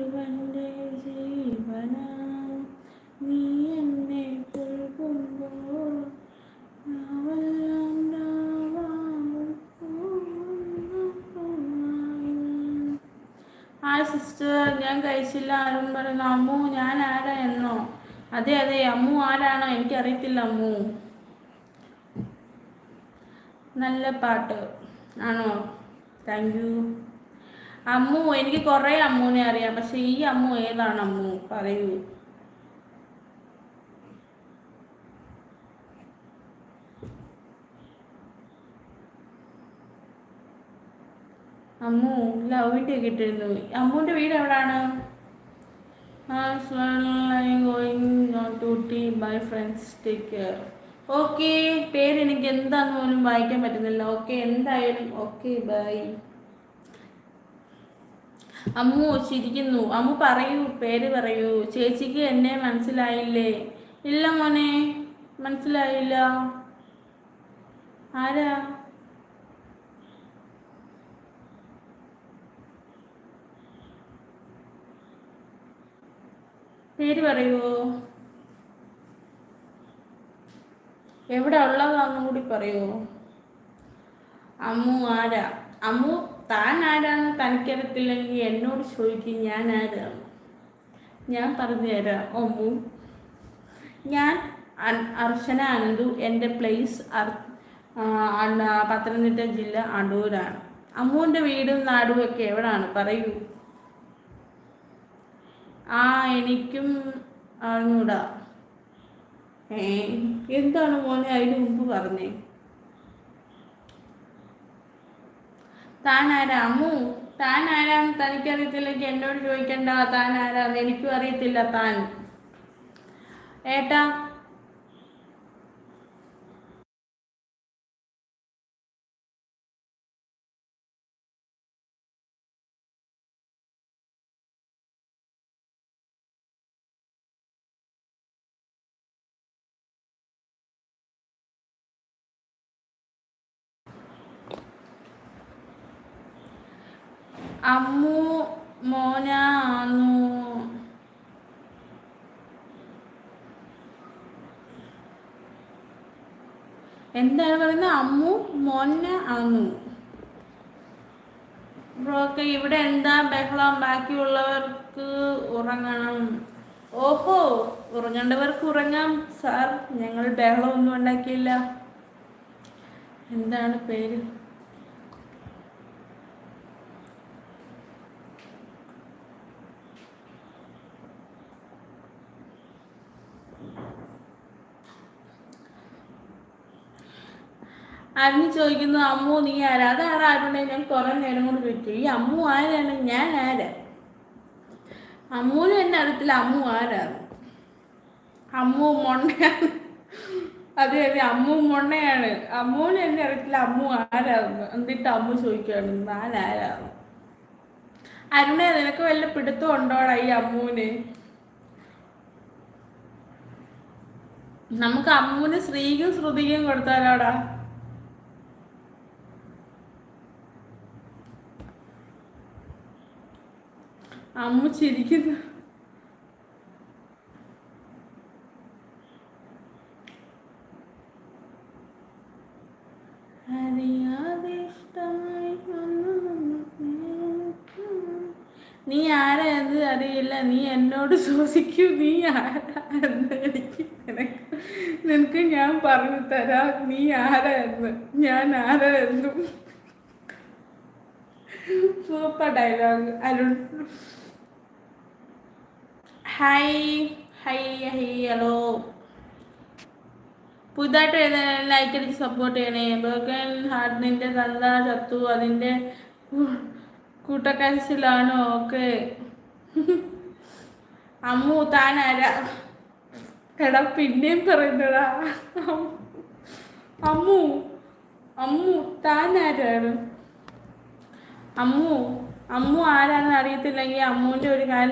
ജീവന്റെ ജീവന നീ എന്നെ പുൽകുമ്പോൾ ഹായ് സിസ്റ്റർ, ഞാൻ കഴിച്ചില്ല. ആരും പറയുന്നു അമ്മു ഞാൻ ആരാ എന്നോ? അതെ അതെ, അമ്മു ആരാണോ എനിക്കറിയത്തില്ല. അമ്മു നല്ല പാട്ട് ആണോ? Thank you. അമ്മു എനിക്ക് കുറേ അമ്മുവിനെ അറിയാം, പക്ഷെ ഈ അമ്മു ഏതാണ് അമ്മു പറയൂ. അമ്മു ലവിൻ്റെ കിട്ടിയിരുന്നു. അമ്മുവിൻ്റെ വീട് എവിടാണ്? Bye friends, take care. Okay, പേര് എനിക്ക് എന്താന്ന് പോലും വായിക്കാൻ പറ്റുന്നില്ല. ഓക്കെ, എന്തായാലും ഓക്കെ, ബൈ. അമ്മു ചിരിക്കുന്നു. അമ്മു പറയൂ, പേര് പറയൂ. ചേച്ചിക്ക് എന്നെ മനസ്സിലായില്ലേ? ഇല്ല മോനെ, മനസ്സിലായില്ല. ആരാ? പേര് പറയുവോ? എവിടെ ഉള്ളതാണെന്നും കൂടി പറയുവോ? അമ്മു ആരാ? അമ്മു താൻ ആരാന്ന് തനിക്കറിയത്തില്ലെങ്കിൽ എന്നോട് ചോദിക്കും ഞാൻ ആരാണ്. ഞാൻ പറഞ്ഞു തരാം. അമ്മു, ഞാൻ അർച്ചന അനന്തു. എൻ്റെ പ്ലേസ് പത്തനംതിട്ട ജില്ല അടൂരാണ്. അമ്മുവിൻ്റെ വീടും നാടും ഒക്കെ എവിടാണ് പറയൂ. എനിക്കും അറിഞ്ഞൂടാ. എന്താണ് മോനെ അതിന് മുമ്പ് പറഞ്ഞേ? താൻ ആരാ? അമ്മു താൻ ആരാന്ന് തനിക്കറിയത്തില്ലെങ്കിൽ എന്നോട് ചോദിക്കണ്ട. താൻ ആരാന്ന് എനിക്കും അറിയത്തില്ല. താൻ ഏട്ടാ അമ്മു മോനാന്നു. എന്താണ് പറയുന്നത്? അമ്മു മോന ആന്നു. ബ്രോക്കെ ഇവിടെ എന്താ ബഹളം? ബാക്കിയുള്ളവർക്ക് ഉറങ്ങണം. ഓഹോ, ഉറങ്ങേണ്ടവർക്ക് ഉറങ്ങാം സാർ, ഞങ്ങൾ ബഹളമൊന്നും ഉണ്ടാക്കിയില്ല. എന്താണ് പേര്? അരുണി ചോദിക്കുന്നു അമ്മു നീ ആരാ? അതാണ് അരുണെ ഞാൻ കുറെ നേരം കൊണ്ട് ചോദിച്ചു. ഈ അമ്മു ആരാണ്? ഞാൻ ആരാ? അമ്മുവിനും എന്നെ അറിയത്തില്ല അമ്മു ആരാണ്. അമ്മു മൊണ്ണയാണ്. അതെ അതെ, അമ്മു മൊണ്ണയാണ്. അമ്മുവിനും എന്നെ അറിയത്തില്ല അമ്മു ആരാന്ന്. എന്നിട്ട് അമ്മു ചോദിക്കുകയാണ് ഞാൻ ആരാന്ന്. അരുണെ നിനക്ക് വല്ല പിടുത്തം ഉണ്ടോടാ ഈ അമ്മുവിന്? നമുക്ക് അമ്മുവിന് ശ്രീക്കും ശ്രുതിക്കും കൊടുത്താലോടാ? അമ്മു ചിരിക്കുന്നു. നീ ആരാ എന്ന് അറിയില്ല. നീ എന്നോട് ചോദിക്കൂ നീ ആരാ എന്ന്. നിനക്ക് ഞാൻ പറഞ്ഞു തരാം നീ ആരാ എന്ന്. ഞാൻ ആരാ എന്നും. Super dialogue Arun. Hi hi hi hello. പുതുതായിട്ട് ലൈക്ക് അടിച്ച് സപ്പോർട്ട് ചെയ്യണേ. ബ്രോക്കൻ ഹാർട്ടിൻ്റെ തന്ത ചത്തു, അതിൻ്റെ കൂട്ടക്കരച്ചിലാണോ? ഓക്കെ. അമ്മു താൻ ആരാ? എടാ പിന്നെയും പറയുന്നടാ. അമ്മു അമ്മു താൻ ആരാണ്? അമ്മു ആരാന്ന് അറിയത്തില്ലെങ്കിൽ അമ്മുവിൻ്റെ ഒരു കാര്യം